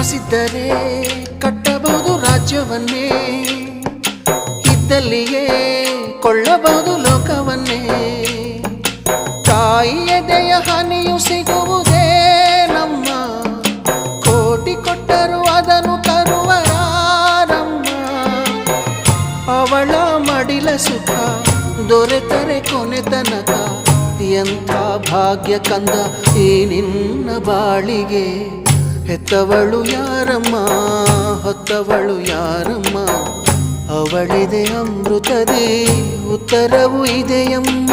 ಕಾಸಿದ್ದರೆ ಕಟ್ಟಬಹುದು ರಾಜ್ಯವನ್ನೇ, ಇದ್ದಲ್ಲಿಯೇ ಕೊಳ್ಳಬಹುದು ಲೋಕವನ್ನೇ. ತಾಯಿಯ ದಯ ಹನಿಯು ಸಿಗುವುದೇ ನಮ್ಮ, ಕೋಟಿ ಕೊಟ್ಟರು ಅದನ್ನು ತರುವರಾರಮ್ಮ. ಅವಳ ಮಡಿಲ ಸುಖ ದೊರೆತರೆ ಕೊನೆ ತನಕ, ಎಂಥ ಭಾಗ್ಯ ಕಂದ ಈ ನಿನ್ನ ಬಾಳಿಗೆ. ಹೆತ್ತವಳು ಯಾರಮ್ಮ, ಹೊತ್ತವಳು ಯಾರಮ್ಮ, ಅವಳಿದೆ ಅಮೃತದೇ ಉತ್ತರವು ಇದೆಯಮ್ಮ.